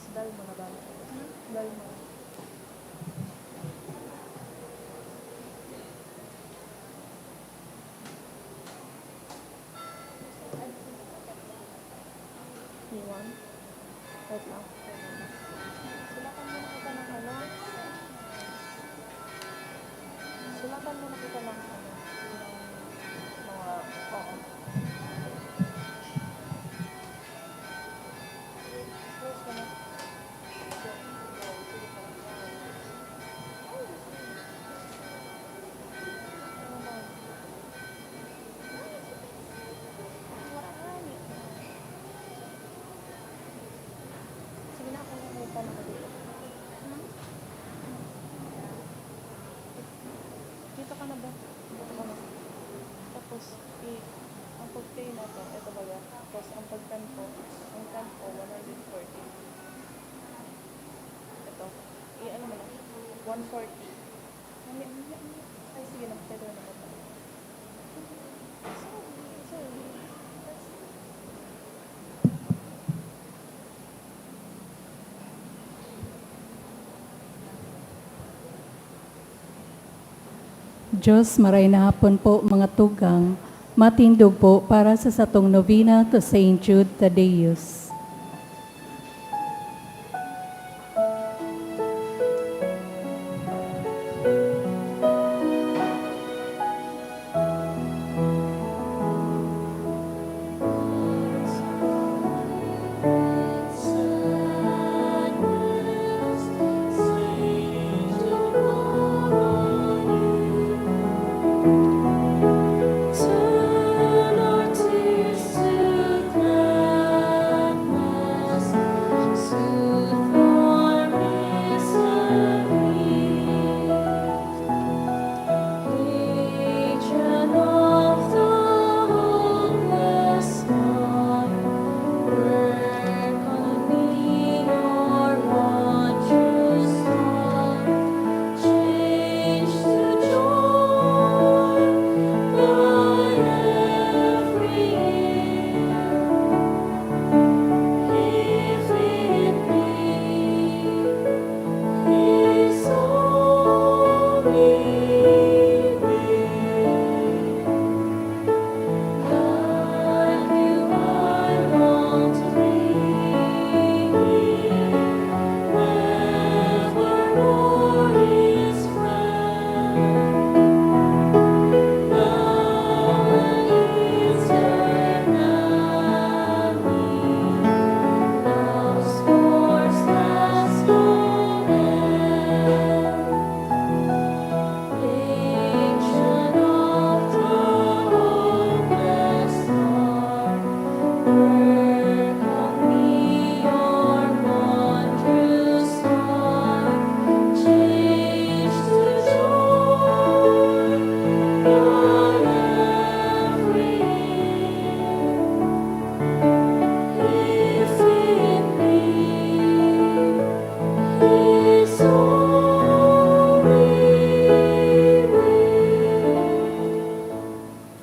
Dal mo na ba? Dal mo. Iwan? Wait lang. Sulatan mo na kita ng ano? Sulatan mo na kita ng ano? Ng mga, oo. Close ka na. Sige na ako nakita na ko dito. Dito ka na ba? Dito ka na. Tapos, ang pag-pay na to, ito baga. Tapos, ang pag-tempo, ang tempo, 140. Ito. Ano mo na? 140. Ay, sige na. Pwede na naman. Sorry. Diyos, maray na hapon po mga tugang, matindog po para sa satong novena to Saint Jude Tadeus. Turn our tears to gladness, soothe our misery. Patron of the hopeless one, work on me your wondrous dawn, change to joy by every year. If it be His only will, like you I long to be evermore His friend. Now and eternally, love's course has no end. Patron of the hopeless heart, work on me your wondrous dawn, change to joy by every year. If it be His only will.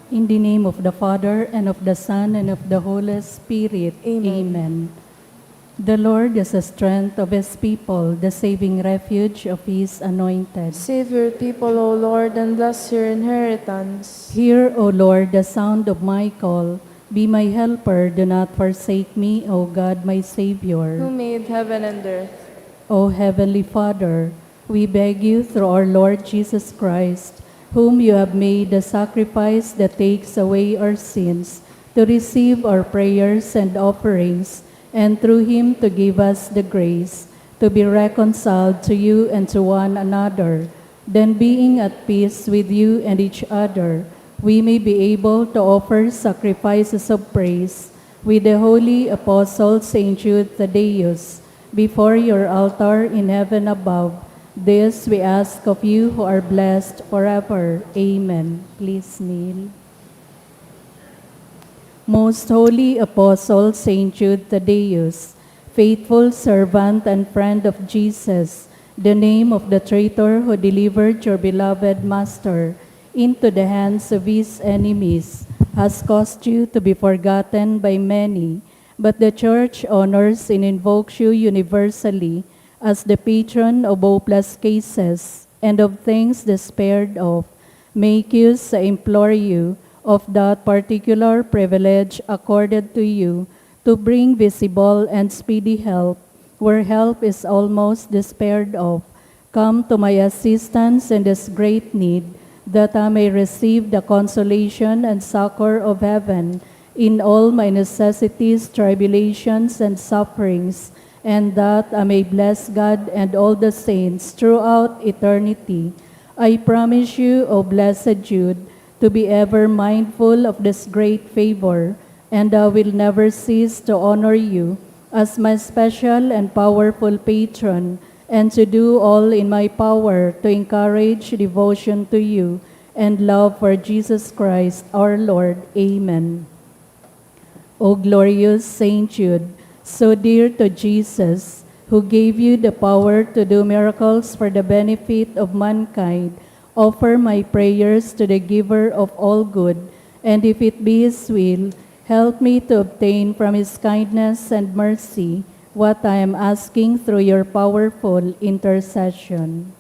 In the name of the Father, and of the Son, and of the Holy Spirit. Amen. The Lord is the strength of His people, the saving refuge of His anointed. Save your people, O Lord, and bless your inheritance. Hear, O Lord, the sound of my call. Be my helper, do not forsake me, O God, my Savior. Who made heaven and earth? O Heavenly Father, we beg you through our Lord Jesus Christ, whom you have made the sacrifice that takes away our sins, to receive our prayers and offerings, and through him to give us the grace to be reconciled to you and to one another. Then being at peace with you and each other, we may be able to offer sacrifices of praise with the holy apostle Saint Jude Tadeus before your altar in heaven above. This we ask of you who are blessed forever. Amen. Please kneel. Most holy apostle Saint Jude Tadeus, faithful servant and friend of Jesus, the name of the traitor who delivered your beloved Master into the hands of his enemies, has caused you to be forgotten by many, but the Church honors and invokes you universally as the patron of hopeless cases and of things despaired of. Make use, I implore you, of that particular privilege accorded to you to bring visible and speedy help where help is almost despaired of. Come to my assistance in this great need, that I may receive the consolation and succor of heaven in all my necessities, tribulations, and sufferings, and that I may bless God and all the saints throughout eternity. I promise you, O blessed Jude, to be ever mindful of this great favor, and I will never cease to honor you as my special and powerful patron, and to do all in my power to encourage devotion to you and love for Jesus Christ our Lord. Amen. O glorious Saint Jude, so dear to Jesus, who gave you the power to do miracles for the benefit of mankind, offer my prayers to the giver of all good, and if it be his will, help me to obtain from his kindness and mercy what I am asking through your powerful intercession.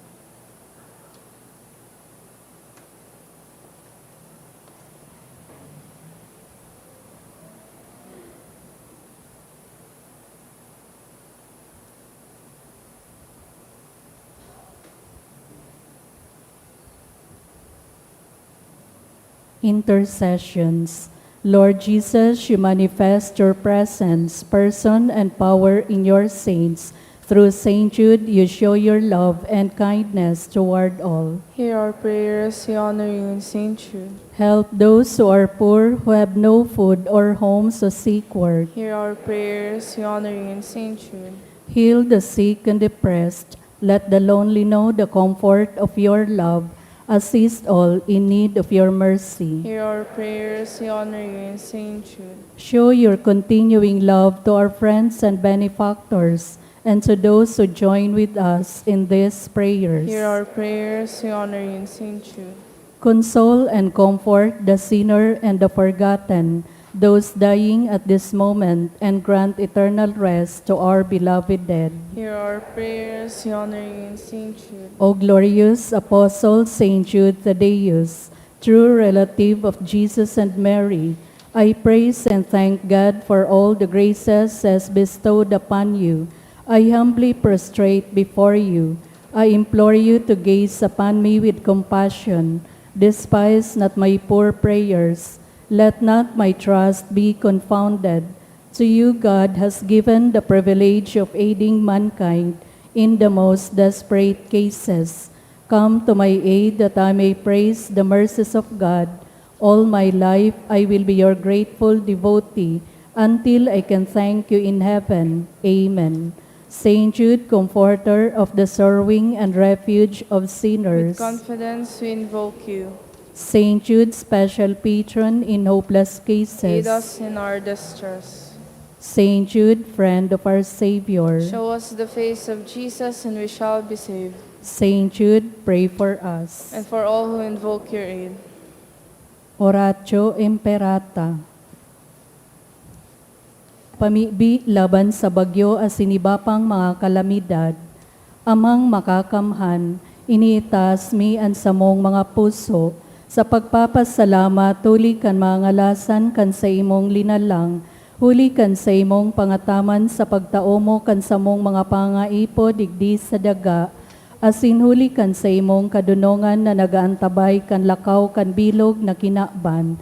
Intercessions. Lord Jesus, you manifest your presence, person, and power in your saints. Through Saint Jude, you show your love and kindness toward all. Hear our prayers, we honor you in Saint Jude. Help those who are poor, who have no food or homes to seek work. Hear our prayers, we honor you in Saint Jude. Heal the sick and depressed. Let the lonely know the comfort of your love. Assist all in need of your mercy. Hear our prayers, we honor you in Saint Jude. Show your continuing love to our friends and benefactors, and to those who join with us in these prayers. Hear our prayers, we honor you in Saint Jude. Console and comfort the sinner and the forgotten, those dying at this moment, and grant eternal rest to our beloved dead. Hear our prayers, we honor you in Saint Jude. O glorious Apostle Saint Jude Thaddeus, true relative of Jesus and Mary, I praise and thank God for all the graces as bestowed upon you. I humbly prostrate before you. I implore you to gaze upon me with compassion. Despise not my poor prayers. Let not my trust be confounded. To you God has given the privilege of aiding mankind in the most desperate cases. Come to my aid that I may praise the mercies of God. All my life I will be your grateful devotee until I can thank you in heaven. Amen. Saint Jude, comforter of the sorrowing and refuge of sinners. With confidence, we invoke you. Saint Jude, special patron in hopeless cases. Aid us in our distress. Saint Jude, friend of our Savior. Show us the face of Jesus, and we shall be saved. Saint Jude, pray for us. And for all who invoke your aid. Oratio Imperata. Pamibi laban sa bagyo as sinibapang mga kalamidad, amang makakamhan, iniitas mi ang samong mga puso, sa pagpapasalamat tuli kan mga ngalasan kan sa imong linalang, huli kan sa imong pangataman sa pagtao mo kan samong mga pangaipo digdi sa daga, asin huli kan sa imong kadunongan na nagaantabay kan lakaw kan bilog na kinaban.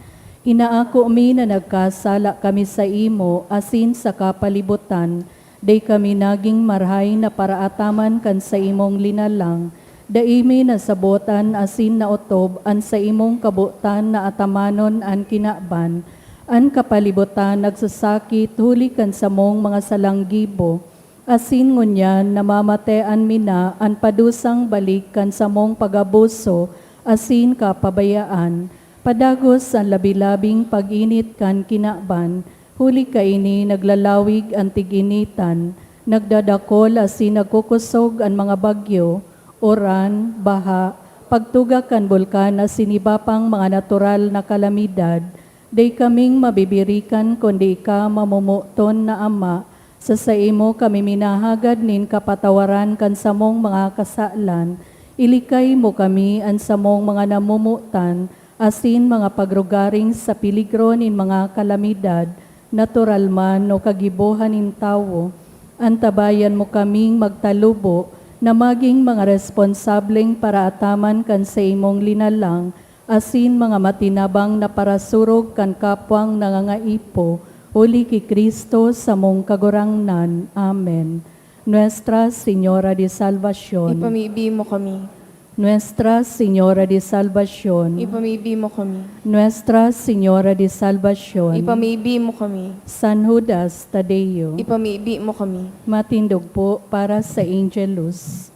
Inaako mi na nagkasala kami sa imo, asin sa kapalibutan, day kami naging marhay na paraataman kan sa imong linalang, daimi na sabotan asin na otob an sa imong kabutan na atamanon an kinaban, an kapalibutan nagsasakit huli kan sa mong mga salanggibo, asin ngunyan namamatean mina an padusang balik kan sa mong pagabuso, asin kapabayaan, padagos ang labilabing pag-init kan kinaban, huli kaini naglalawig ang tig-initan, nagdadakol asin nagkukusog ang mga bagyo, oran, baha, pagtugak kan bulkan na sinibapang mga natural na kalamidad, Day kaming mabibirikan kundi ka mamumuton na Ama, sa imo kami minahagad nin kapatawaran kan samong mga kasalan, ilikay mo kami an samong mga namumutan, asin mga pagrugaring sa piligro nin mga kalamidad, natural man o kagibuhan nin tawo, antabayan mo kaming magtalubo, na maging mga responsableng paraataman kan sa imong linalang, asin mga matinabang na parasurog kan kapwang nangangaipo, uli ki Kristo sa mong kagurangnan. Amen. Nuestra Señora de Salvación. Ipamibi mo kami. Nuestra Señora de Salvación. Ipamibi mo kami. Nuestra Señora de Salvación. Ipamibi mo kami. San Judas Tadeo. Ipamibi mo kami. Matindog po para sa Angelus.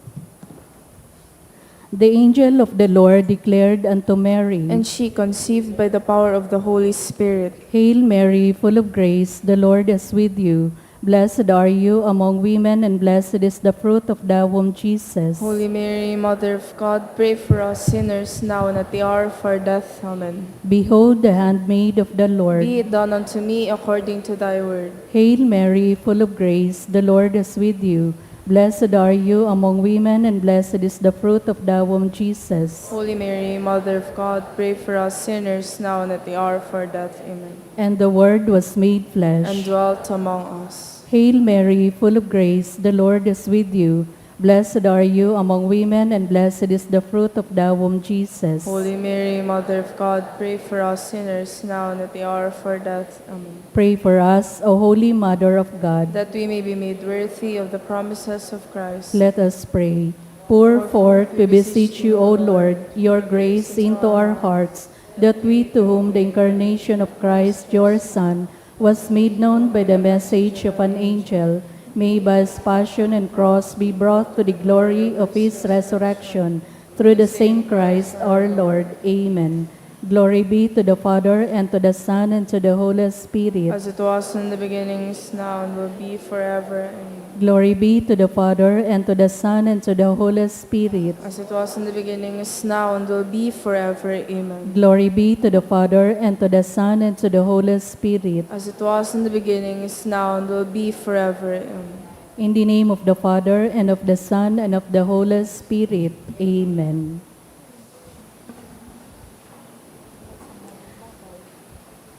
The angel of the Lord declared unto Mary, And she conceived by the power of the Holy Spirit. Hail Mary, full of grace, the Lord is with you. Blessed are you among women, and blessed is the fruit of thy womb, Jesus. Holy Mary, Mother of God, pray for us sinners now and at the hour of our death. Amen. Behold the handmaid of the Lord. Be it done unto me according to thy word. Hail Mary, full of grace, the Lord is with you. Blessed are you among women, and blessed is the fruit of thy womb, Jesus. Holy Mary, Mother of God, pray for us sinners now and at the hour of our death. Amen. And the Word was made flesh. And dwelt among us. Hail Mary, full of grace, the Lord is with you. Blessed are you among women, and blessed is the fruit of thy womb, Jesus. Holy Mary, Mother of God, pray for us sinners now and at the hour of our death. Amen. Pray for us, O Holy Mother of God. That we may be made worthy of the promises of Christ. Let us pray. Pour forth, we beseech you, O Lord, your grace into our hearts, that we, to whom the incarnation of Christ, your Son, was made known by the message of an angel, may by his passion and cross be brought to the glory of his resurrection, through the same Christ our Lord. Amen. Glory be to the Father, and to the Son, and to the Holy Spirit. As it was in the beginning, is now, and will be forever. Amen. Glory be to the Father, and to the Son, and to the Holy Spirit. As it was in the beginning, is now, and will be forever. Amen. Glory be to the Father, and to the Son, and to the Holy Spirit. As it was in the beginning, is now, and will be forever. Amen. In the name of the Father, and of the Son, and of the Holy Spirit. Amen.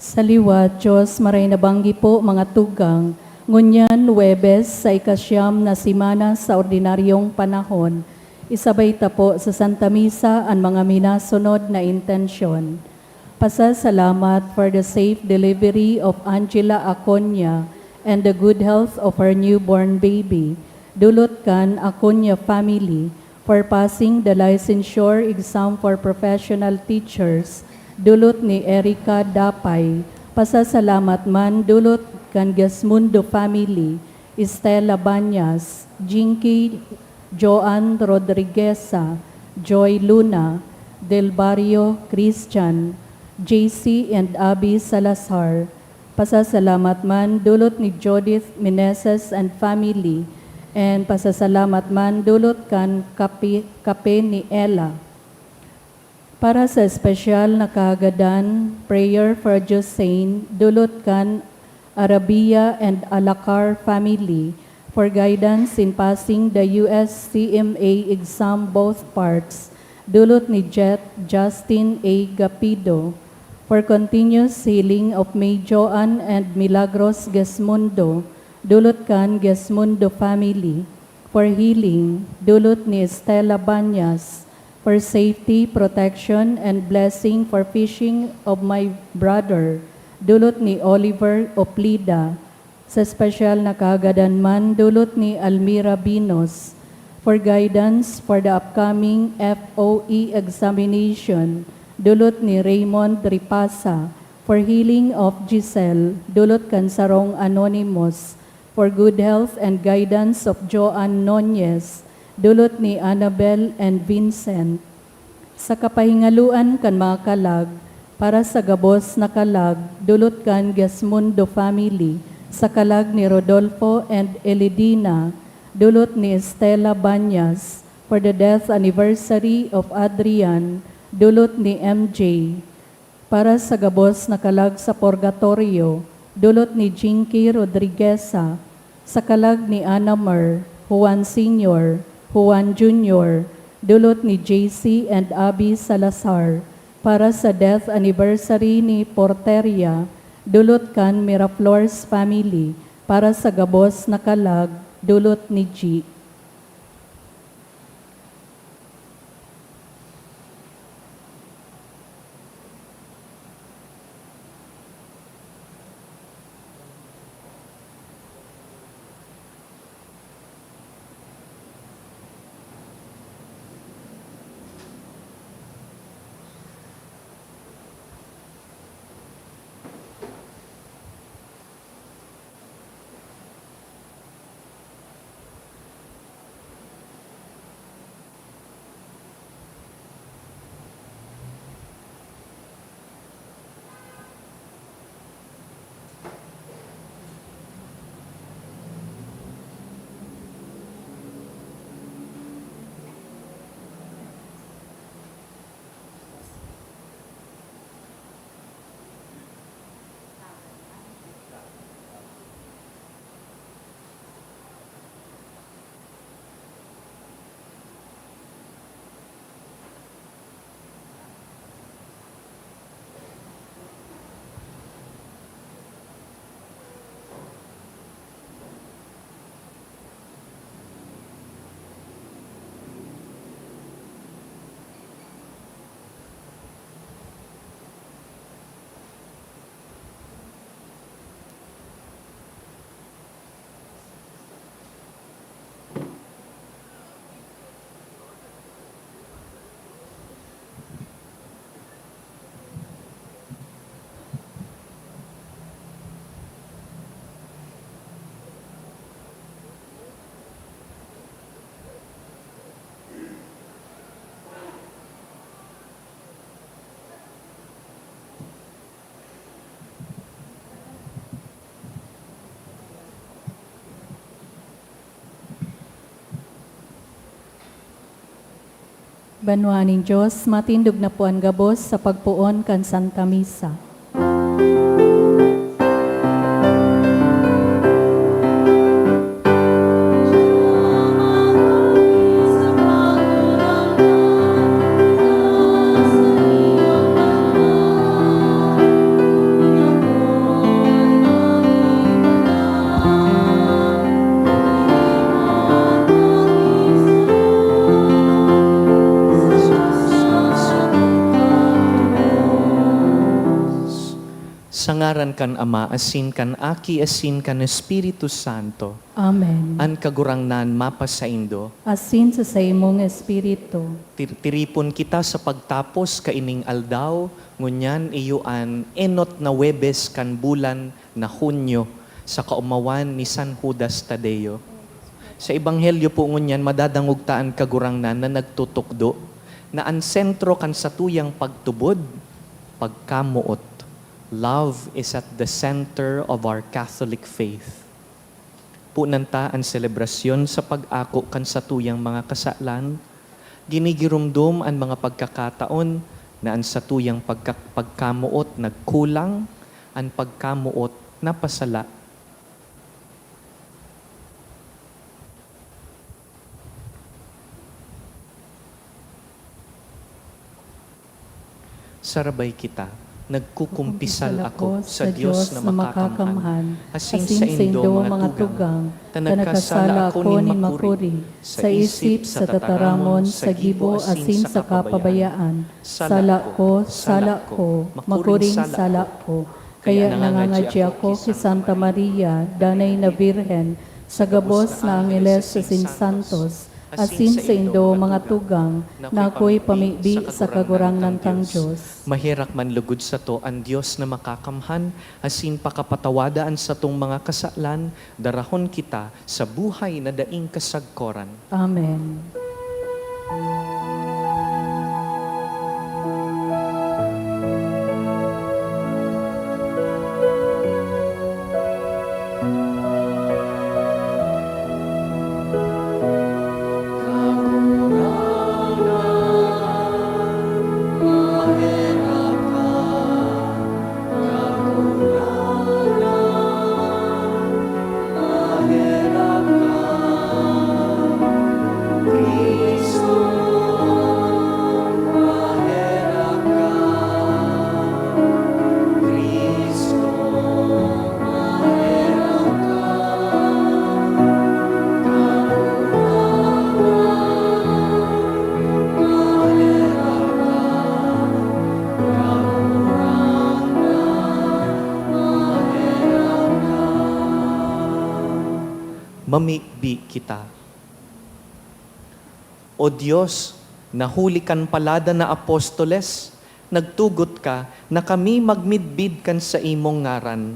Sa liwat, Diyos, maray nabanggi po mga tugang, ngunyan Huwebes sa ikasyam na simana sa ordinaryong panahon, isabay ta po sa Santa Misa ang mga minasunod na intensyon. Pasasalamat for the safe delivery of Angela Aconya and the good health of her newborn baby. Dulot kan Aconya family for passing the licensure exam for professional teachers. Dulot ni Erica Dapay. Pasasalamat man dulot kan Gasmundo family, Estela Banyas, Jinky Joan Rodrigueza, Joy Luna, Del Barrio Christian, JC and Abby Salazar. Pasasalamat man dulot ni Judith Meneses and family, and pasasalamat man dulot kan kape ni Ella. Para sa espesyal na kaagadan, prayer for Josein, dulot kan Arabia and Alacar family for guidance in passing the USCMA exam both parts. Dulot ni Justin A. Gapido for continuous healing of May Joan and Milagros Gesmundo. Dulot kan Gesmundo family for healing. Dulot ni Estela Banyas for safety, protection, and blessing for fishing of my brother. Dulot ni Oliver Oplida. Sa espesyal na kaagadan man, dulot ni Almira Binos for guidance for the upcoming FOE examination. Dulot ni Raymond Ripasa for healing of Giselle. Dulot kan Sarong Anonymous for good health and guidance of Joan Nunez. Dulot ni Annabel and Vincent. Sa kapahingaluan kan mga kalag, para sa gabos na kalag, dulot kan Gasmundo family, sa kalag ni Rodolfo and Elidina, dulot ni Estela Banyas, for the death anniversary of Adrian, dulot ni MJ. para sa gabos na kalag sa purgatorio, dulot ni Jinky Rodrigueza, sa kalag ni Anna Mer, Juan Sr., Juan Jr., dulot ni JC and Abby Salazar, para sa death anniversary ni Porteria, dulot kan Miraflores family, para sa gabos na kalag, dulot ni G. Banwaning Diyos, matindog na po ang gabos sa pagpuon kan Santa Misa. Sangaran kan Ama, asin kan Aki, asin kan Espiritu Santo. Amen. An kagurangnan mapa sa Indo. Asin sa imong espiritu. Tiripon kita sa pagtapos kaining aldaw, ngunyan iyuan enot na Webes kan bulan na Hunyo sa kaumawan ni San Judas Tadeo. Sa Ebanghelyo po ngunyan madadangugtaan kagurangnan na nagtutukdo na ang sentro kan satuyang pagtubod, pagkamuot. Love is at the center of our Catholic faith. Punanta ang selebrasyon sa pag-ako kan satuyang mga kasalan, ginigirumdum ang mga pagkakataon na ang satuyang pagkamuot nagkulang, ang pagkamuot napasala. Sarabay kita. Nagkukumpisal ako sa Diyos na makakamhan, asin sa Indo mga tugang, tanagkasala ako ni makuri, sa isip, sa tataramon, sa gibo, asin sa kapabayaan, sala ko, makuring sala ko, kaya nangangadya ako kay Santa Maria, danay na Birhen, sa gabos na Angeles sa Santos, asin sa Indo mga tugang, na ako'y pamibi sa kagurangnan kang Diyos. Mahirak man lugod sa to ang Diyos na makakamhan, asin pakapatawadaan sa tong mga kasalan, darahon kita sa buhay na daing kasagkoran. Amen. mamikbi kita. O Diyos, nahuli kan palada na apostoles, nagtugot ka na kami magmidbid kan sa imong ngaran.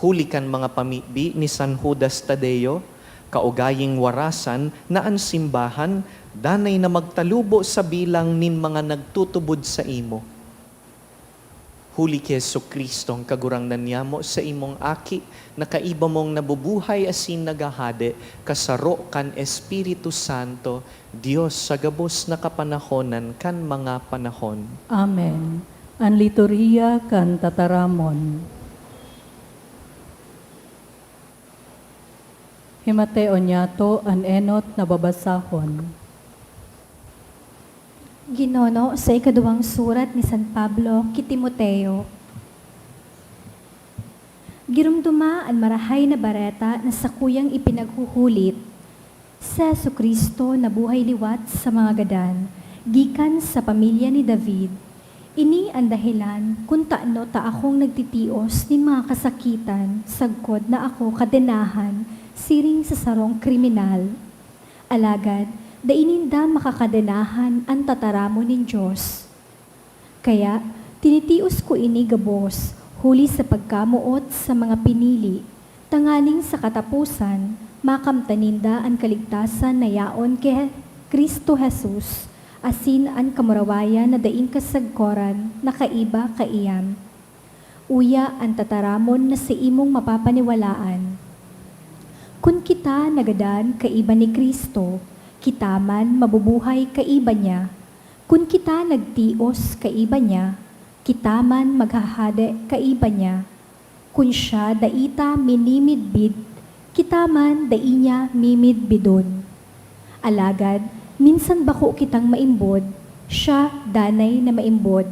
Huli kan mga pamikbi ni San Judas Tadeo, kaugaying warasan na ang simbahan, danay na magtalubo sa bilang nin mga nagtutubod sa imo. Huli ki Jesucristo ang kagurangnan niya mo sa imong aki, na kaiba mong nabubuhay asin nagahade, kasaro kan Espiritu Santo, Diyos sa gabos na kapanahonan kan mga panahon. Amen. Ang liturhiya kan tataramon. Himateo niyato an enot na babasahon. Ginono sa ikaduwang surat ni San Pablo kay Timoteo. Girumduma ang marahay na bareta na sakuyang ipinaghuhulit sa Jesucristo na buhay liwat sa mga gadan, gikan sa pamilya ni David. Ini ang dahilan kung taano ta akong nagtitios nin mga kasakitan, sagkod na ako kadenahan, siring sa sarong kriminal. Alagad, daininda makakadenahan ang tataramo nin Diyos. Kaya, tinitios ko ini gabos, huli sa pagkamuot sa mga pinili, tanganing sa katapusan, makamtaninda ang kaligtasan na yaon kay Kristo Jesus, asin ang kamurawayan na daing kasagkoran na kaiba kaiyam. Uya ang tataramon na sa imong mapapaniwalaan. Kung kita nagadan kaiba ni Kristo, kita man mabubuhay kaiba niya. Kung kita nagtios kaiba niya, kita man maghahade kaiba niya. Kung siya daita minimidbid, kita man dai niya mimidbidon. Alagad, minsan bako kitang maimbod, siya danay na maimbod.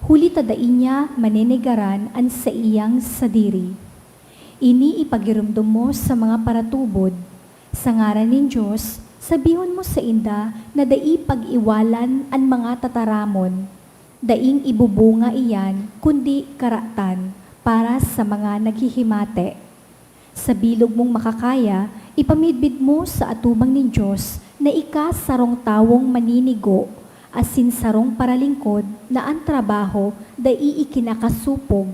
Huli ta dai niya maninigaran an sa iyang sadiri. Ini ipagirumdum mo sa mga paratubod. Sa ngaran ng Diyos, sabihon mo sa inda na dai pag-iwalan ang mga tataramon. Daing ibubunga iyan, kundi karatan para sa mga naghihimate. Sa bilog mong makakaya, ipamidbid mo sa atubang ng Diyos na ika sarong tawong maninigo, asin sarong paralingkod na ang trabaho dai ikinakasupog,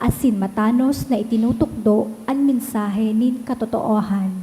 asin matanos na itinutukdo ang mensahe nin katotoohan.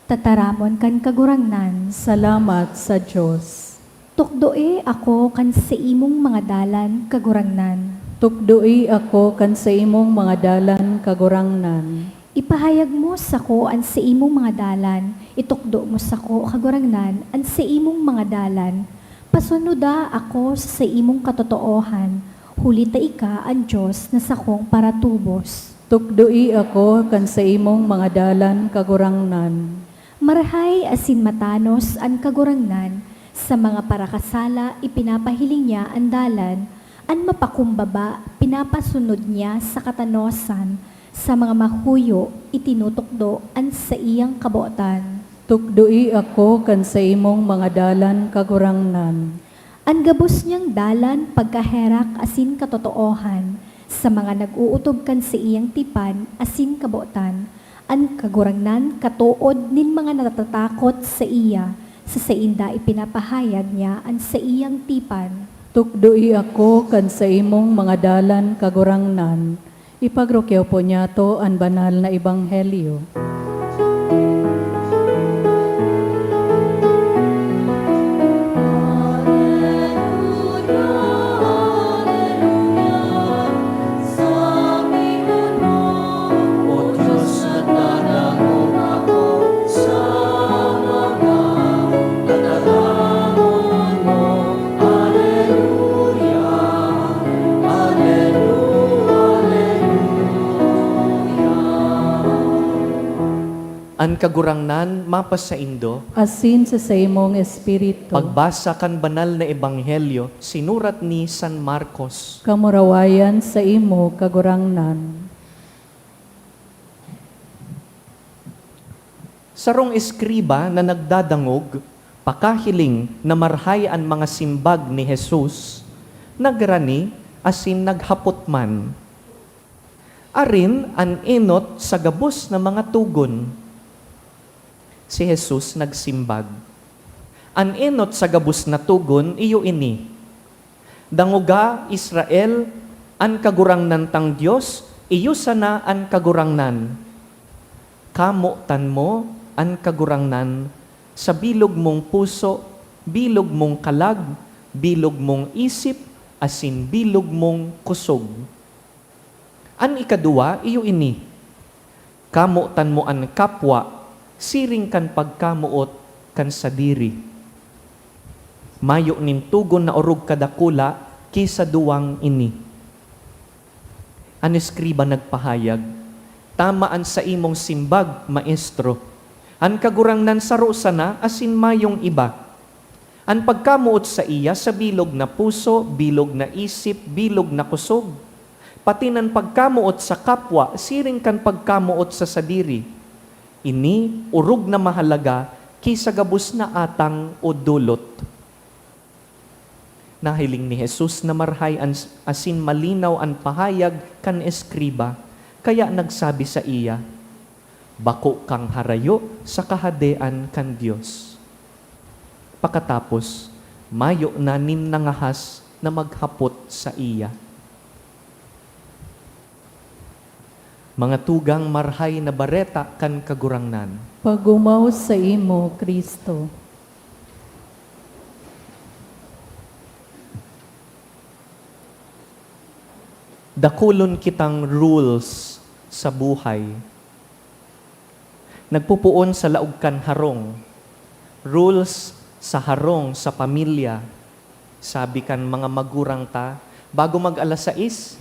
Tataramon kan kagurangnan, Salamat sa Diyos. tukdoe ako kan sa imong mga dalan kagurangnan. Tukdoi ako kan sa imong mga dalan kagurangnan. Ipahayag mo sa ko ang sa imong mga dalan, itukdo mo sa ko kagurangnan ang sa imong mga dalan. Pasunuda ako sa imong katotoohan, huli ta ika ang Diyos na sakong paratubos. Tukdoi ako kan sa imong mga dalan kagurangnan. Marahay asin matanos ang kagurangnan, sa mga parakasala ipinapahiling niya ang dalan, ang mapakumbaba pinapasunod niya sa katanosan, sa mga mahuyo itinutukdo ang sa iyang kabuotan. Tukdoi ako kan sa imong mga dalan kagurangnan. Ang gabos niyang dalan pagkaherak asin katotoohan, sa mga nag-uutob kan sa iyang tipan asin kabuotan, ang kagurangnan katuod nin mga natatakot sa iya, sa sainda ipinapahayag niya ang sa iyang tipan. Tukdoi ako kan sa imong mga dalan kagurangnan. Ipagrokyaw po niya to ang banal na ebanghelyo. O Diyos, nagdadangog ako sa mga tataramon mo. Alleluia, Alleluia, Alleluia. An kagurangnan mapas sa Indo, Asin sa imong espiritu. pagbasa kan banal na ebanghelyo, sinurat ni San Marcos. Kamurawayan sa imo kagurangnan. Sarong eskriba na nagdadangog, pakahiling na marhay ang mga simbag ni Jesus, nagrani asin naghapot man. Arin an enot sa gabos na mga tugon. Si Jesus nagsimbag. An enot sa gabos na tugon, iyo ini. Danguga Israel, an kagurangnan tang Diyos, iyo sana an kagurangnan. Kamo tan mo an kagurangnan sa bilog mong puso, bilog mong kalag, bilog mong isip, asin bilog mong kusog. An ikadua, iyo ini. Kamo tan mo an kapwa, siring kan pagkamuot kan sadiri. Mayo nin tugon na orog kadakula, kisa duwang ini. An eskriba nagpahayag, tamaan sa imong simbag, maestro. An kagurangnan saro sana, asin mayong iba. An pagkamuot sa iya sa bilog na puso, bilog na isip, bilog na kusog. Pati nan pagkamuot sa kapwa, siring kan pagkamuot sa sadiri. Ini, urog na mahalaga, kisa gabos na atang o dulot. Nahiling ni Jesus na marhay asin malinaw an pahayag kan eskriba, kaya nagsabi sa iya, bako kang harayo sa kahadean kan Diyos. Pakatapos, mayo na nangahas na maghapot sa iya. Mga tugang marhay na bareta kan kagurangnan. Pagumaw sa imo, Kristo. Dakulon kitang rules sa buhay. Nagpupuon sa laog kan harong. Rules sa harong, sa pamilya. Sabi kan mga magurang ta, bago mag-alas 6,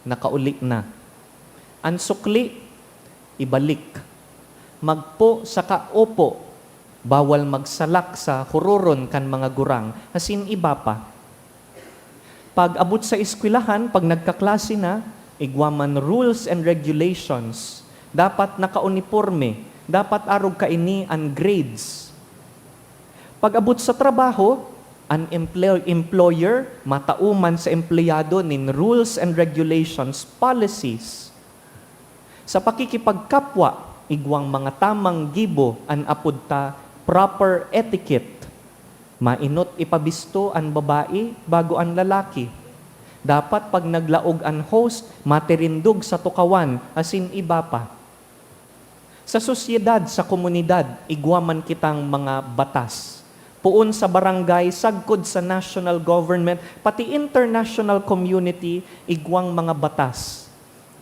nakauli na. Ang sukli, ibalik. Magpo sa kaupo, bawal magsalak sa hururon kan mga gurang, asin iba pa. Pag abot sa eskwelahan, pag nagkaklase na, igwaman rules and regulations. Dapat nakauniforme, dapat arog kaini ang grades. Pag abot sa trabaho, ang employer, matauman sa empleyado nin rules and regulations, policies. Sa pakikipagkapwa, igwang mga tamang gibo an apudta proper etiquette. Mainot ipabisto an babae bago an lalaki. Dapat pag naglaog an host, matirindog sa tukawan, asin iba pa. Sa sosyedad, sa komunidad, igwaman kitang mga batas. Puon sa barangay, sagkod sa national government, pati international community, igwang mga batas.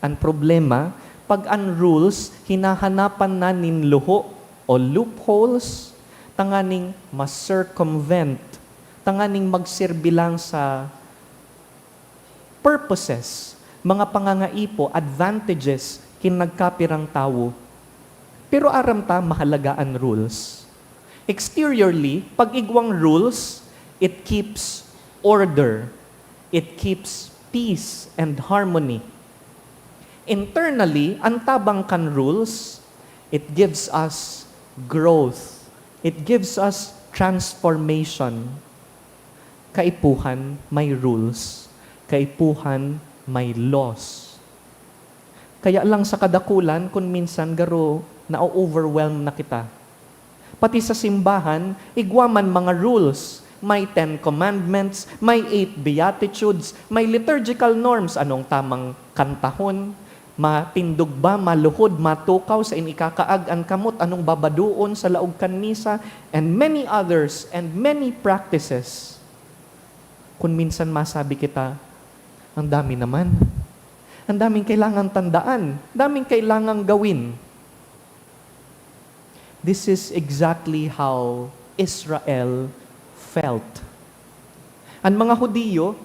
Ang problema, pag ang rules, hinahanapan na nin luho o loopholes, tanganing mas-circumvent, tanganing magsirbi lang sa purposes, mga pangangaipo, advantages, kin nagkapirang tao. Pero aram ta, mahalaga ang rules. Exteriorly, pag igwang rules, it keeps order. It keeps peace and harmony. Internally, ang tabang kan rules, it gives us growth. It gives us transformation. Kaipuhan, may rules. Kaipuhan, may laws. Kaya lang sa kadakulan, kung minsan garo, na-overwhelm na kita. Pati sa simbahan, igwaman mga rules. May 10 commandments, may 8 beatitudes, may liturgical norms, anong tamang kantahon, matindog ba, maluhod, matukaw sa inikakaag ang kamot, anong babaduon sa laog kan misa, and many others, and many practices. Kung minsan masabi kita, ang dami naman. Ang daming kailangang tandaan, daming kailangang gawin. This is exactly how Israel felt. Ang mga Hudiyo,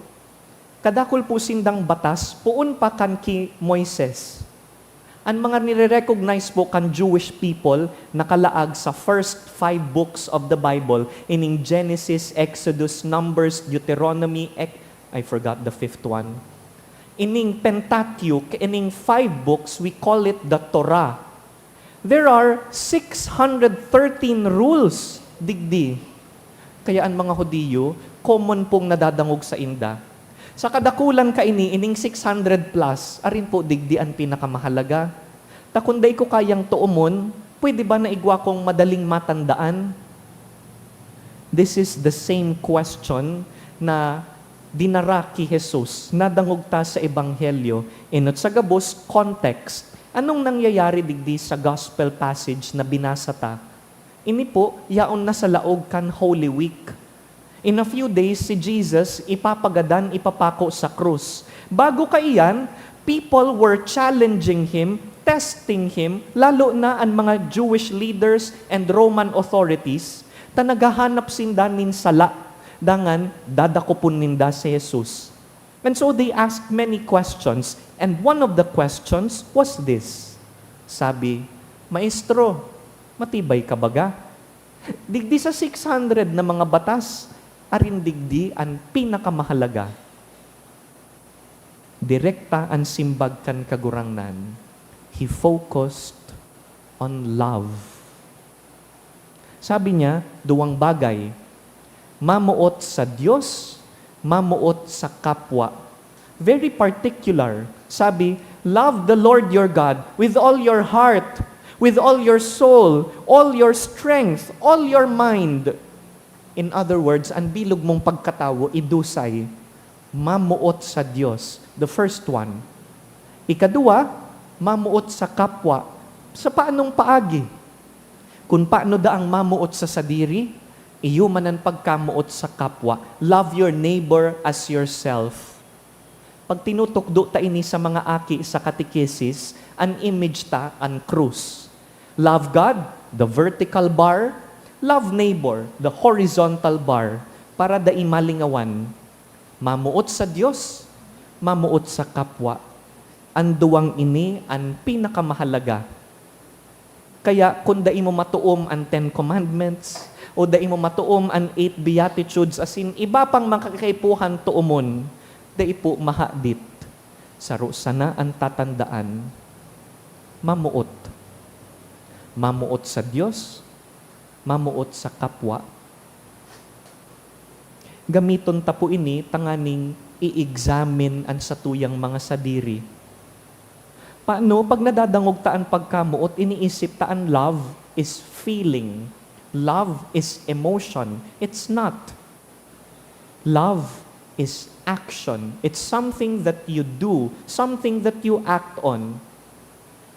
kadakol po sindang batas, puun pa kan ki Moises. Ang mga nire-recognize po kan Jewish people, nakalaag sa first 5 books of the Bible, ining Genesis, Exodus, Numbers, Deuteronomy, I forgot the 5th one. Ining Pentateuch, ining 5 books, we call it the Torah. There are 613 rules, digdi. Kaya ang mga Hudiyo, common pong nadadangog sa inda. Sa kadakulan ka ining 600 plus, arin po digdi ang pinakamahalaga. Takunday ko kayang tuumon, pwede ba na igwa kong madaling matandaan? This is the same question na dinara ki Jesus, nadangog ta sa Ebanghelyo. Inot sa gabos, context. Anong nangyayari digdi sa gospel passage na binasa ta? Ini po, yaon na sa laog kan Holy Week. In a few days, si Jesus ipapagadan, ipapako sa krus. Bago kaiyan, people were challenging Him, testing Him, lalo na ang mga Jewish leaders and Roman authorities, ta naghahanap sinda nin sala, dangan dadakopon ninda si Jesus. And so they asked many questions, and one of the questions was this. Sabi, Maestro, matibay ka baga? Digdi sa 600 na mga batas, arin digdi ang pinakamahalaga. Direkta ang simbag kan kagurangnan. He focused on love. Sabi niya, duwang bagay, mamuot sa Diyos, mamuot sa kapwa. Very particular. Sabi, love the Lord your God with all your heart, with all your soul, all your strength, all your mind. In other words, ang bilog mong pagkatawo, idusay, mamuot sa Diyos. The first one. Ikadua, mamuot sa kapwa. Sa paanong paagi? Kung paano daang mamuot sa sadiri, iyo manan pagkamuot sa kapwa. Love your neighbor as yourself. Pag tinutukdo ta ini sa mga aki sa katekesis, an image ta, an krus. Love God, the vertical bar. Love neighbor, the horizontal bar. Para da imalingawan. Mamuot sa Diyos, mamuot sa kapwa. Ang duwang ini, ang pinakamahalaga. Kaya kung dai mo matuom ang 10 Commandments, o dai mo matuom ang 8 Beatitudes, as in, iba pang makakaipuhan tuumon, dai po mahadit. Saro sana ang tatandaan, mamuot. Mamuot sa Diyos, mamuot sa kapwa. Gamiton ta po ini, tanganing i-examine ang satuyang mga sadiri. Paano, pag nadadangog taan pagkamuot, iniisip taan love is feeling. Love is emotion. It's not. Love is action. It's something that you do, something that you act on.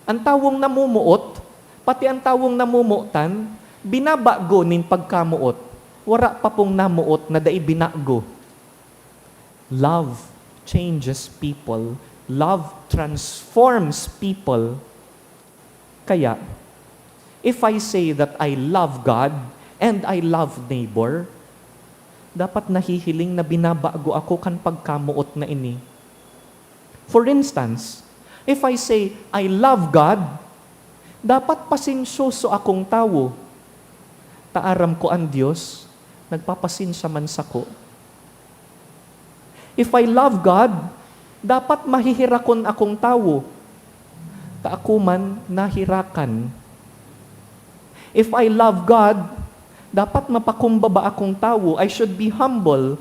Ang tawong namumuot, pati ang tawong namumuotan, binabago nin pagkamuot. Wara pa pong namuot na dai binago. Love changes people. Love transforms people. Kaya, if I say that I love God and I love neighbor, dapat nahihiling na binabago ako kan pagkamuot na ini. For instance, if I say I love God, dapat pasensyoso akong tao. Taaram ko ang Diyos, nagpapasensya man sako. If I love God, dapat mahihirakon akong tao. Taako man nahirakan. If I love God, dapat mapakumbaba akong tao. I should be humble.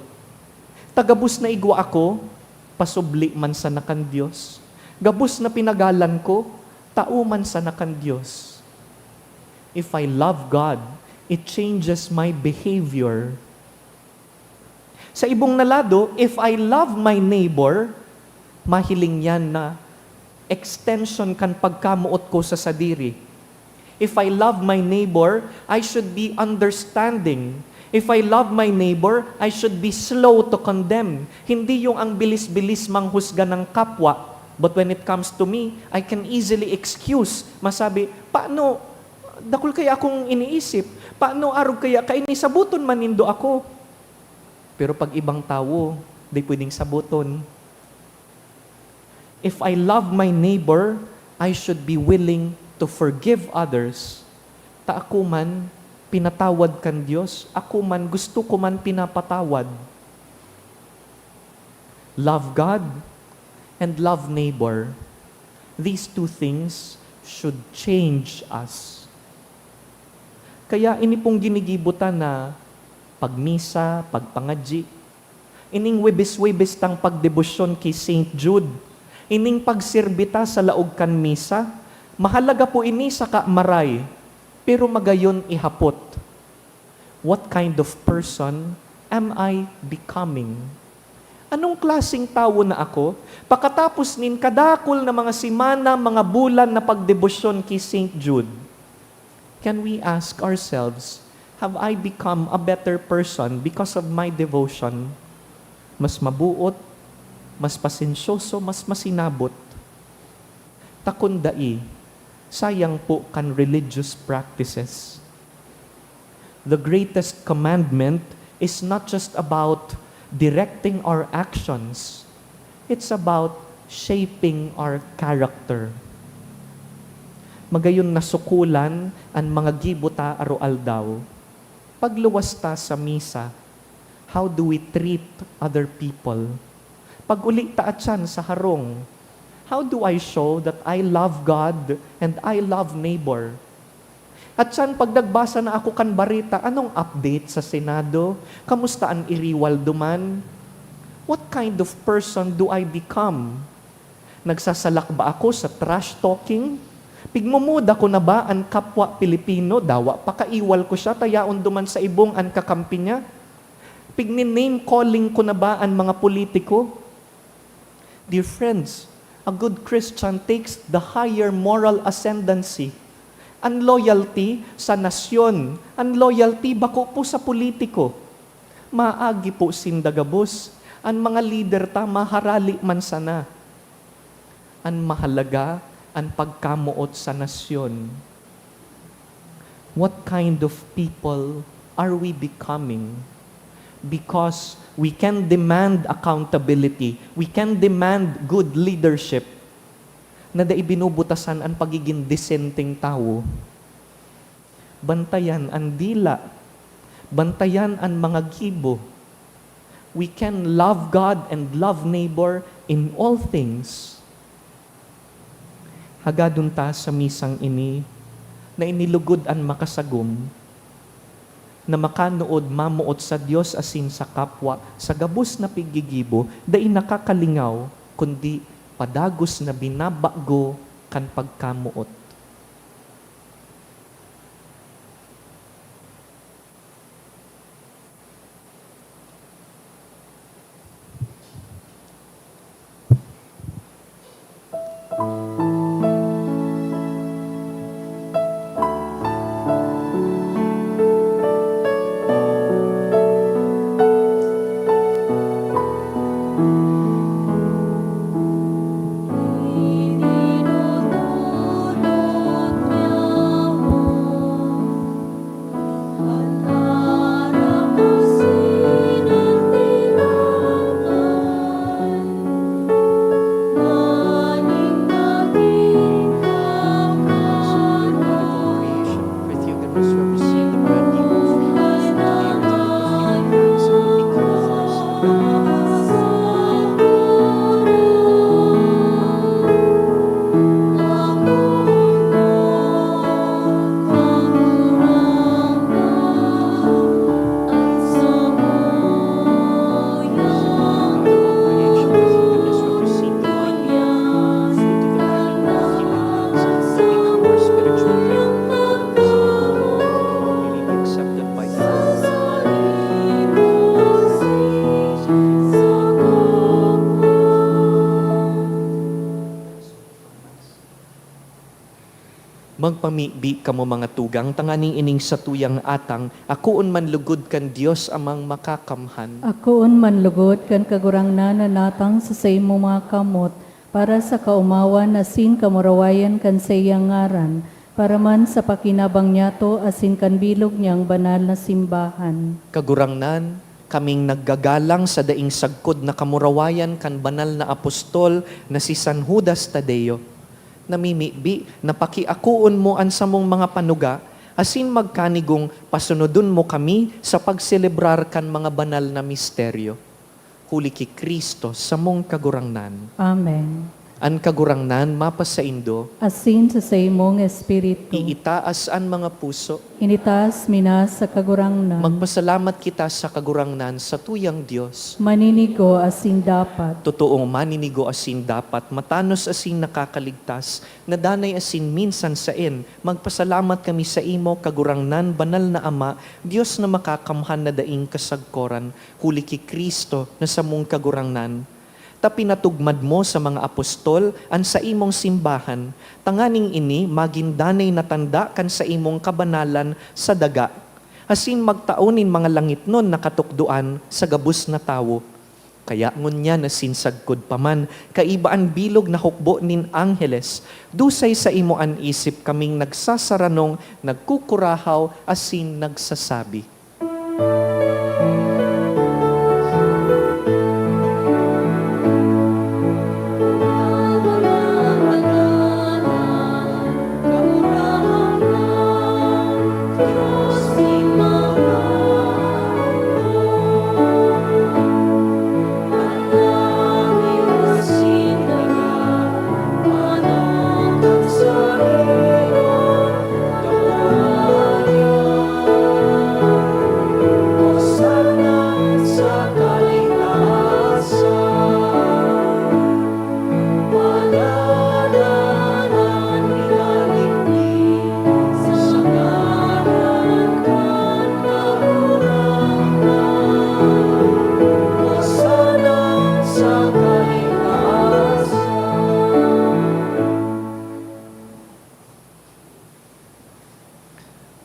Tagabus na igwa ako, pasubli man sa nakan Diyos. Gabus na pinagalan ko, tao man sa nakan Diyos. If I love God, it changes my behavior. Sa ibong nalado, if I love my neighbor, mahiling yan na extension kan pagkamuot ko sa sadiri. If I love my neighbor, I should be understanding. If I love my neighbor, I should be slow to condemn. Hindi yung ang bilis-bilis manghusga ng kapwa. But when it comes to me, I can easily excuse. Masabi, paano, dakul kaya akong iniisip? Paano arog kaya kainisabuton manindo ako? Pero pag ibang tao, di pwedeng sabuton. If I love my neighbor, I should be willing to forgive others. Ta ako man, pinatawad kan Diyos. Ako man, gusto ko man pinapatawad. Love God and love neighbor. These two things should change us. Kaya ini pong ginigibutan na pagmisa, pagpangadji, Ining wibis-wibis tang pagdebosyon kay Saint Jude. Ining pagsirbita sa laog kan misa. Mahalaga po ini sa kaamaray, pero magayon ihapot. What kind of person am I becoming? Anong klasing tao na ako? Pagkatapos nin kadakol na mga simana, mga bulan na pagdebosyon kay Saint Jude, can we ask ourselves, have I become a better person because of my devotion? Mas mabuot, mas pasensyoso, mas masinabot. Takundai, sayang po kan religious practices. The greatest commandment is not just about directing our actions. It's about shaping our character. Magayon nasukulan ang mga gibuta aroal daw. Pagluwas ta sa misa, how do we treat other people? Pag uli ta atyan sa harong, how do I show that I love God and I love neighbor? At saan pag nagbasa na ako kan barita, anong update sa Senado? Kamusta ang iriwal duman? What kind of person do I become? Nagsasalak ba ako sa trash talking? Pigmumuda ko na ba ang kapwa Pilipino? Dawa, pakaiwal ko siya, tayaon duman sa ibong ang kakampi niya? Pigni-name calling ko na ba ang mga politiko? Dear friends, a good Christian takes the higher moral ascendancy. Ang loyalty sa nasyon, ang loyalty bako po sa politiko. Maagi po sindagabos, ang mga leader ta maharali man sana. Ang mahalaga, ang pagkamuot sa nasyon. What kind of people are we becoming? Because we can demand accountability, we can demand good leadership, na da ibinubutasan ang pagiging disenteng tao. Bantayan ang dila, bantayan ang mga gibo. We can love God and love neighbor in all things. Hagadun ta sa misang ini, na inilugod ang makasagom, na makanood mamuot sa Dios asin sa kapwa, sa gabos na pigigibo, dai nakakalingaw, kundi padagos na binabago kan pagkamuot. Magpamibi kamo mga tugang, tanganing ining sa tuyang atang, akuon man lugod kan Dios amang makakamhan. Akoon manlugod kan kagurang nananatang sa saymo mga kamot, para sa kaumawan asin kamurawayan kan sayang ngaran, para man sa pakinabang niyato asin kan bilog niyang banal na simbahan. Kagurangnan, kaming naggagalang sa daing sagkod na kamurawayan kan banal na apostol na si San Judas Tadeo. Namimibi, napakiakuon mo ang samong mga panuga, asin magkanigong pasunodun mo kami sa pagselebrar kan mga banal na misteryo. Huli ki Kristo sa mong kagurangnan. Amen. An kagurangnan mapasaindo, asin sa imong espiritu. iitaas an mga puso. Initas minas sa kagurangnan. Magpasalamat kita sa kagurangnan sa tuyang Diyos. Maninigo asin dapat. Totoong maninigo asin dapat, matanos asin nakakaligtas, nadanay asin minsan sain. Magpasalamat kami sa imo, kagurangnan, banal na Ama, Diyos na makakamhan na daing kasagkoran, huli ki Kristo na sa mong kagurangnan. Ta pinatugmad mo sa mga apostol an sa imong simbahan, tanganing ini magindanay na tanda kan sa imong kabanalan sa daga. Asin magtaunin mga langit nun nakatukduan sa gabus na tawo. Kaya ngunya na sinsagkod paman, kaibaan bilog na hukbo nin angheles, dusay sa imo an isip kaming nagsasaranong, nagkukurahaw, asin nagsasabi.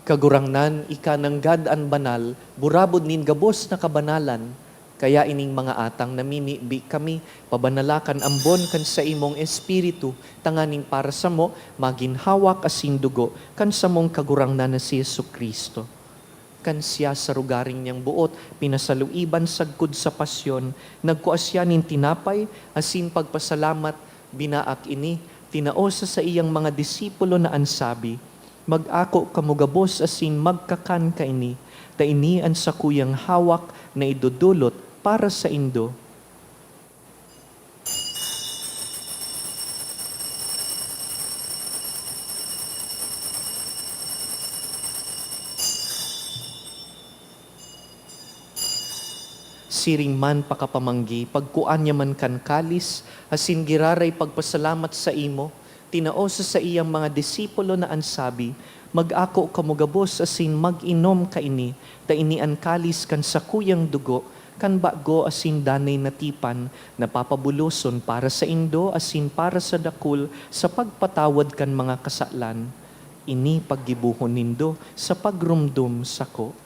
Kagurangnan, ika nanggad an banal, burabod nin gabos na kabanalan, kaya ining mga atang namimibi kami, pabanalakan ambon kan sa imong espiritu, tanganing para sa mo, maginhawak asin dugo, kan sa mong kagurangnan na si Jesucristo. Kan siya sa rugaring niyang buot, pinasaluiban sagkod sa pasyon, nagkuasya nin tinapay, asin pagpasalamat, binaak ini, tinaosa sa iyang mga disipulo na ansabi, mag-ako kamugabos asin magkakan ka ini, ta ini ang sakuyang hawak na idudulot para sa indo. Siring man pakapamanggi, pagkuan niya man kan kalis, asin giraray pagpasalamat sa imo, tinaosa sa iyang mga disipulo na ansabi, mag-ako kamugabos asin mag-inom ka ini, ta ini an kalis kan sakuyang dugo, kan bago asin danay natipan, napapabuloson para sa indo asin para sa dakul, sa pagpatawad kan mga kasalan. Ini paggibuhon nindo sa pagrumdum sako.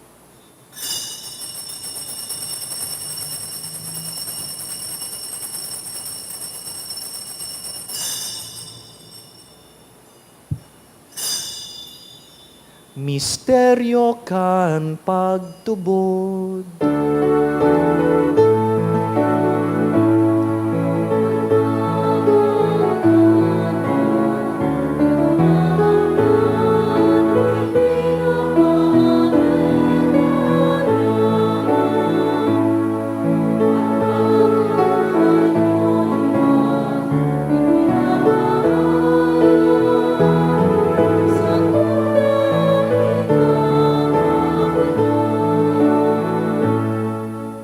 Misteryo kan pagtubod.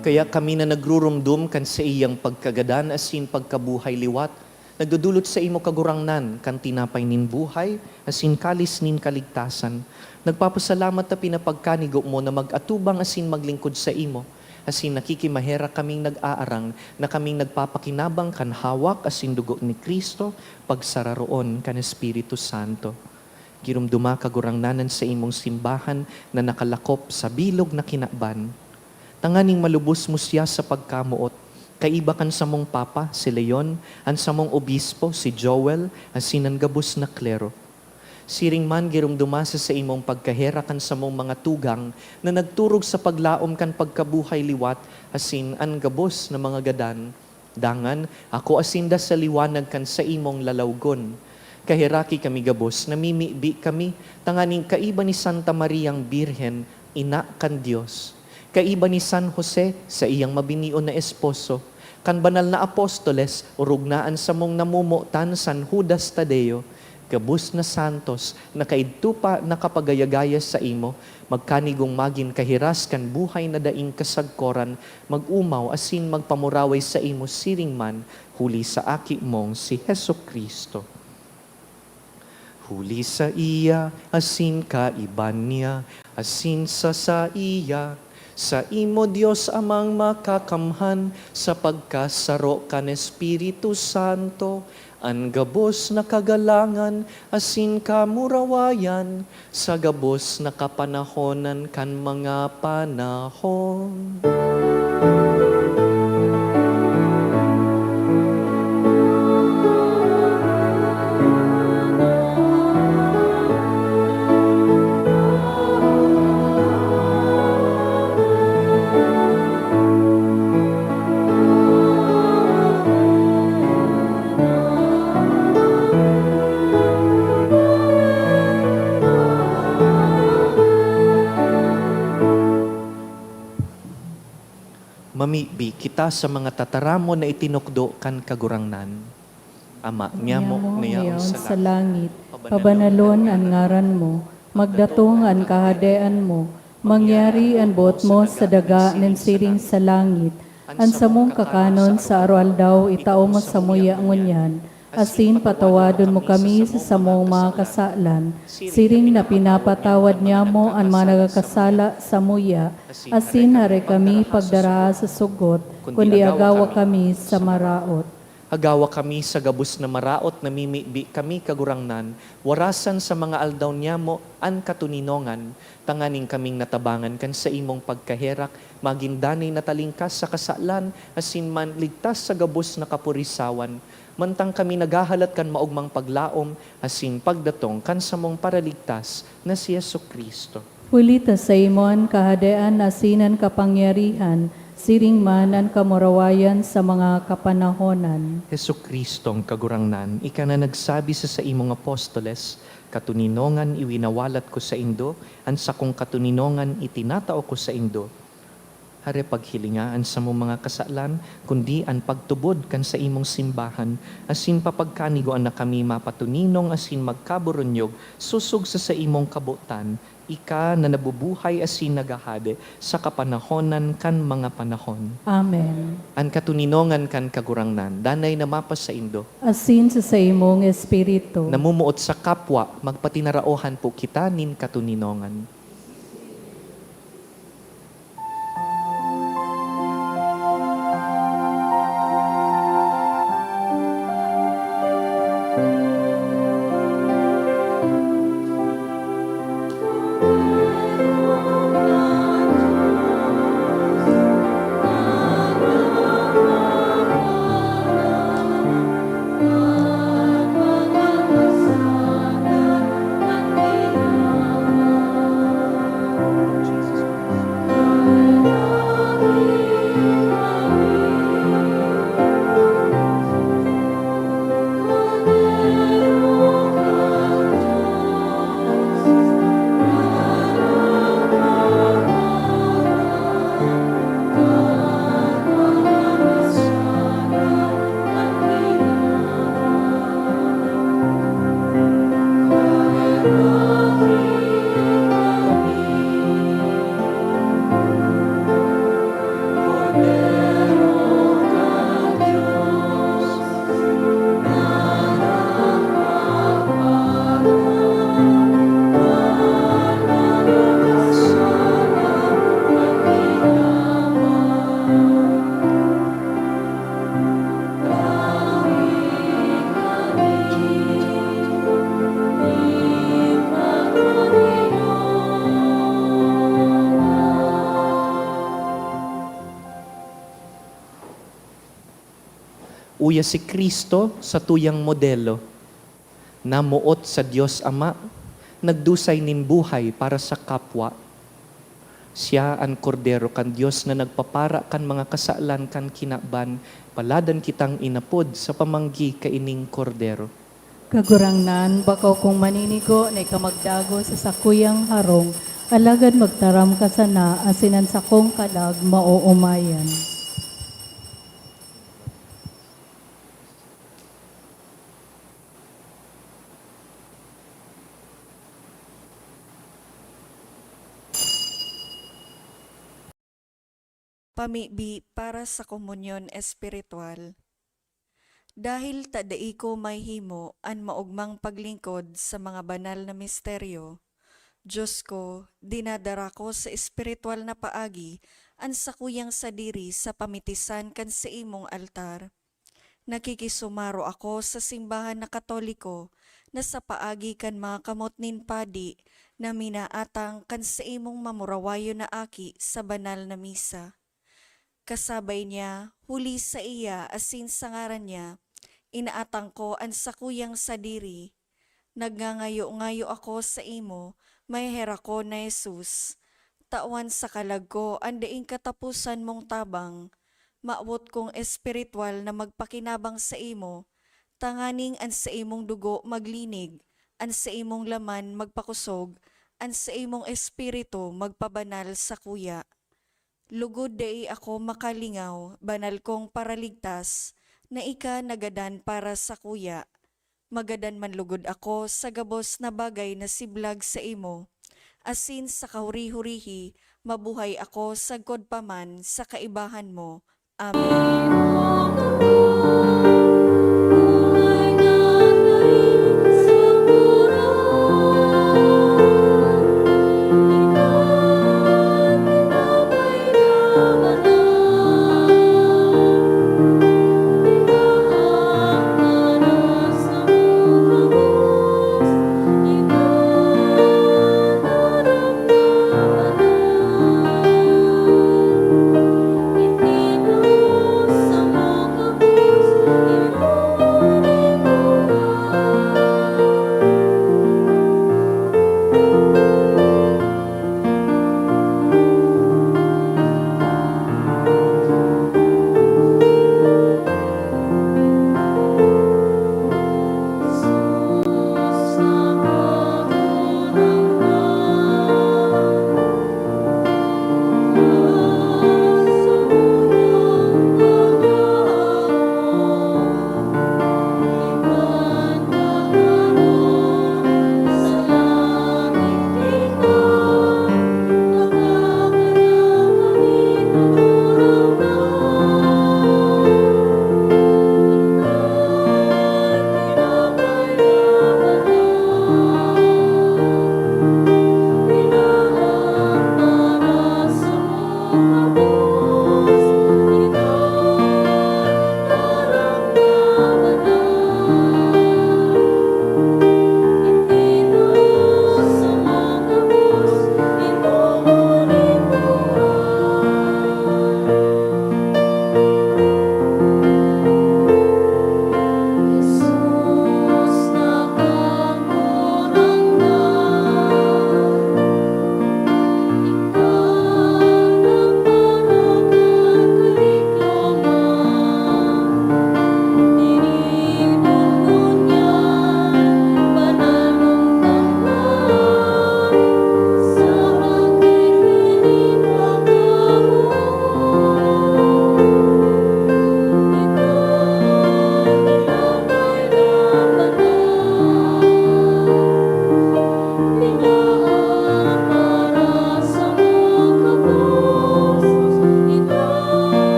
Kaya kami na nagrurumdum kan sa iyang pagkagadan asin pagkabuhay liwat, nagdudulot sa imo kagurangnan kan tinapay nin buhay, asin kalis nin kaligtasan. Nagpapasalamat na pinapagkanigo mo na mag-atubang asin maglingkod sa imo, asin nakikimahera kaming nag-aarang na kaming nagpapakinabang kan hawak asin dugo ni Kristo, pagsararoon kan Espiritu Santo. Girumduma kagurangnanan sa imong simbahan na nakalakop sa bilog na kinaban. Tanganing malubos mo siya sa pagkamuot. Kaiba kan sa mong papa, si Leon, ang sa mong obispo, si Joel, ang sinanggabos na klero. Siring man girumdumasa sa imong pagkahera kan sa mong mga tugang na nagturog sa paglaom kan pagkabuhay liwat, asin ang gabos na mga gadan. Dangan, ako asinda sa liwanag kan sa imong lalawgon. Kahiraki kami gabos, namimibi kami, tanganing kaiba ni Santa Mariang Birhen, ina kan Diyos. Kaiba ni San Jose sa iyang mabinion na esposo, kan banal na apostoles, urugnaan sa mong namumutan San Judas Tadeo, gabus na santos, nakaidto pa nakapagayagaya sa imo, magkanigong magin kahiras kan buhay na daing kasagkoran, mag-umaw asin magpamuraway sa imo siring man, huli sa aki mong si Heso Kristo. Huli sa iya, asin kaiban niya, asin sa iya, sa imo Dios amang makakamhan, sa pagkasaro kan Espiritu Santo, ang gabos na kagalangan, asin kamurawayan, sa gabos na kapanahonan kan mga panahon. Mamibi kita sa mga tataramo na itinukdo kan kagurangnan. Ama niya mo ngayon sa langit, pabanalon ang ngaran mo, magdatong ang kahadean mo, mangyari ang buot mo sa daga ng siring sa langit, ang samong kakanon sa arwaldaw itao mo sa muya ngunyan, asin patawadon mo kami sa samong mga kasalan, siring na pinapatawad niya mo ang mga nagakasala sa muya, asin hari kami pagdara sa sugot, kundi agawa kami sa maraot. Agawa kami sa gabus na maraot na mimibi kami kagurangnan, warasan sa mga aldaw niya mo an katuninongan, tanganing kaming natabangan kan sa imong pagkaherak, magindanay na talingkas sa kasalan, asin man ligtas sa gabus na kapurisawan, mantang kami nagahalat kan maugmang paglaom, asin pagdatong kan samong paraligtas na si Yesu Kristo. Hulita sa imon kahadean asinan kapangyarihan, siring man ang kamurawayan sa mga kapanahonan. Yesu Kristong kagurangnan, ika na nagsabi sa imong apostoles, katuninongan iwinawalat ko sa indo, an sa kong katuninongan itinatao ko sa indo. Hare paghilingaan sa mong mga kasalan, kundi an pagtubod kan sa imong simbahan, asin papagkanigoan na kami mapatuninong asin magkaburunyog, susug sa imong kabutan, ika na nabubuhay asin nagahade sa kapanahonan kan mga panahon. Amen. An katuninongan kan kagurangnan, danay na mapas sa indo, Asin sa imong espiritu. namumuot sa kapwa, magpatinaraohan po kita nin katuninongan. Uya si Kristo sa tuyang modelo, namuot sa Diyos Ama, nagdusay nin buhay para sa kapwa. Siya ang kordero kan Diyos na nagpapara kan mga kasalan kan kinaban, paladan kitang inapod sa pamanggi kaining kordero. Kagurangnan, bakaw kung maninigo na ikamagdago sa sakuyang harong, alagad magtaram ka sana, asinan sa kong kalag mauumayan. Pamibi para sa komunyon espiritual. Dahil tadai ko may himo an maugmang paglingkod sa mga banal na misteryo, Diyos ko, dinadara ko sa espiritual na paagi an sakuyang sadiri sa pamitisan kan sa imong altar. Nakikisumaro ako sa simbahan na Katoliko na sa paagi kan mga kamot nin padi na minaatang kan sa imong mamurawayo na aki sa banal na misa. Kasabay niya, huli sa iya asin sa ngaran niya, inaatang ko ang sakuyang sadiri. Nagngangayo-ngayo ako sa imo, may hera ko na Jesus. Tawan sa kalag ko, andaing katapusan mong tabang. Maawot kong espiritual na magpakinabang sa imo, tanganing an sa imong dugo maglinig, an sa imong laman magpakusog, an sa imong espiritu magpabanal sa kuya. Lugod dai ako makalingaw, banal kong paraligtas, na ika nagadan para sa kuya. Magadan man lugod ako sa gabos na bagay na siblag sa imo. Asin sa kahuri-hurihi, mabuhay ako sa godpaman sa kaibahan mo. Amen.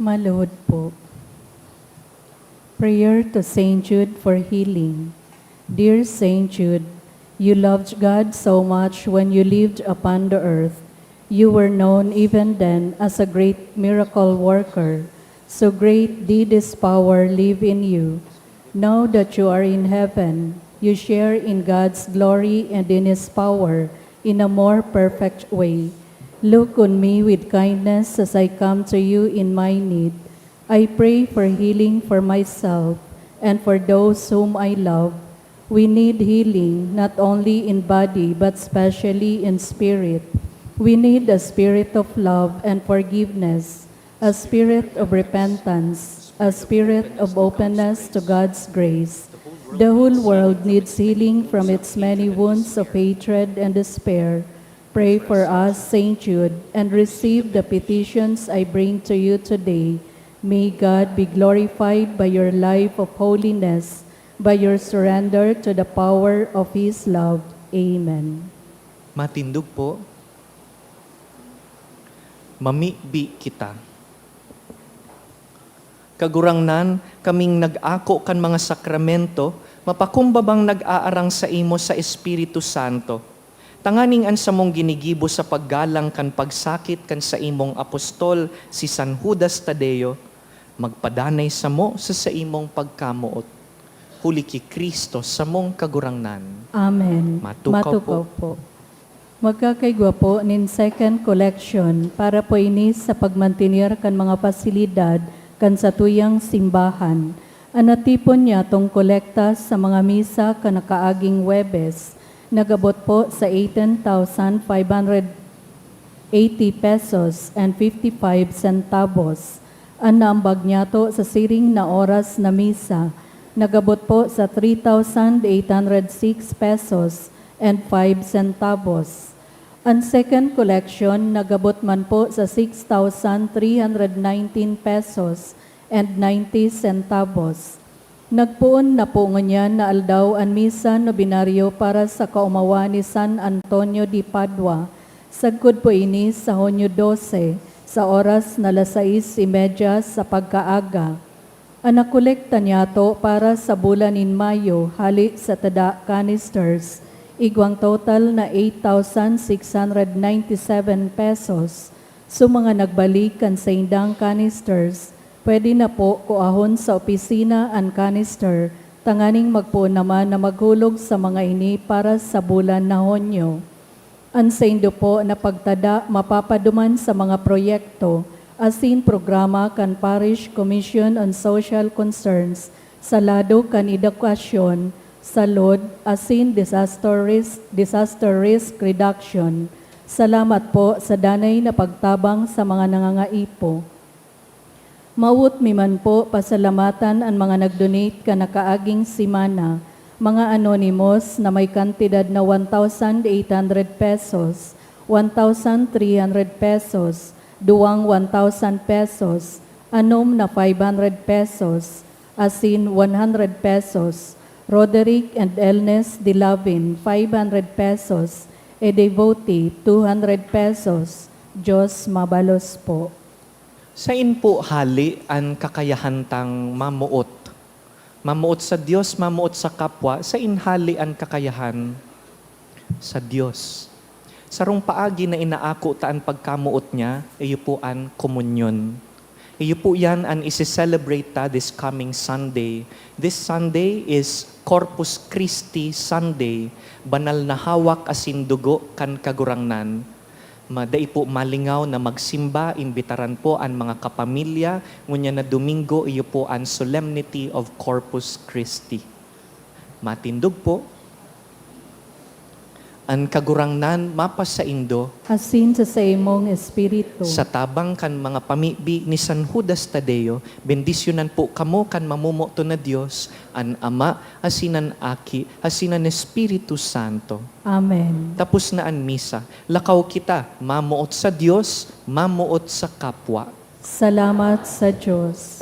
Maluhod po. Prayer to Saint Jude for healing. Dear Saint Jude, you loved God so much when you lived upon the earth. You were known even then as a great miracle worker. So great did His power live in you. Now that you are in heaven, you share in God's glory and in His power in a more perfect way. Look on me with kindness as I come to you in my need. I pray for healing for myself and for those whom I love. We need healing not only in body but especially in spirit. We need a spirit of love and forgiveness, a spirit of repentance, a spirit of openness to God's grace. The whole world needs healing from its many wounds of hatred and despair. Pray for us, Saint Jude, and receive the petitions I bring to you today. May God be glorified by your life of holiness, by your surrender to the power of His love. Amen. Matindog po. Mamibi kita. Kagurangnan, kaming nag-ako kan mga sakramento, mapakumbabang nag-aarang sa imo sa Espiritu Santo. Tanganing an sa mong ginigibo sa paggalang kan pagsakit kan sa imong apostol si San Judas Tadeo, magpadanay sa mo sa imong pagkamuot. Huli ki Kristo sa mong kagurangnan. Amen. Matukaw po. Magkakaigwa po nin second collection para po ini sa pagmantinir kan mga pasilidad kan sa tuyang simbahan. Anatipon niya tong kolekta sa mga misa kan nakaaging Webes. Nagabot po sa 18,580 pesos and 55 centavos. Ang naambag niya to sa siring na oras na misa. Nagabot po sa 3,806 pesos and 5 centavos. Ang second collection nagabot man po sa 6,319 pesos and 90 centavos. Nagpuon na po ngunyan na aldaw ang misa nobinaryo para sa kaumawa ni San Antonio de Padua. Sagkod po ini sa Hunyo 12 sa oras na 6:30 sa pagkaaga. Ang nakolekta niya to para sa bulan in Mayo hali sa tada canisters. Igwang total na 8,697 pesos. So mga nagbalik kan sa indang canisters, pwede na po kuahon sa opisina ang canister, tanganing magpuon naman na maghulog sa mga ini para sa bulan na Hunyo. Ang sa indo po na pagtada mapapaduman sa mga proyekto, asin programa kan Parish Commission on Social Concerns, sa lado kan edukasyon, salud, asin disaster risk reduction. Salamat po sa danay na pagtabang sa mga nangangaipo. Mawut miman po pasalamatan ang mga nag-donate ka nakaaging simana, mga anonymous na may kantidad na 1,800 pesos, 1,300 pesos, duwang 1,000 pesos, anom na 500 pesos, asin 100 pesos, Roderick and Elnes Dilavin 500 pesos, e devotee 200 pesos, Diyos mabalos po. Sain po hali ang kakayahantang mamuot? Mamuot sa Diyos, mamuot sa kapwa, sain hali ang kakayahan sa Diyos. Sarong paagi na inaako taan pagkamuot niya, iyo po ang komunyon. Iyo po yan ang isi-celebrate ta this coming Sunday. This Sunday is Corpus Christi Sunday, banal na hawak asin dugo kan kagurangnan. Madai po malingaw na magsimba, imbitaran po ang mga kapamilya, ngunya na Domingo, iyo po ang Solemnity of Corpus Christi. Matindog po, ang kagurangnan mapas sa indo, Asin sa imong espiritu. sa tabang kan mga pamibi ni San Judas Tadeo, bendisyonan po kamo kan mamumuto na Dios, an Ama, asinan Aki, asinan Espiritu Santo. Amen. Tapos na ang misa. Lakaw kita, mamuot sa Diyos, mamuot sa kapwa. Salamat sa Diyos.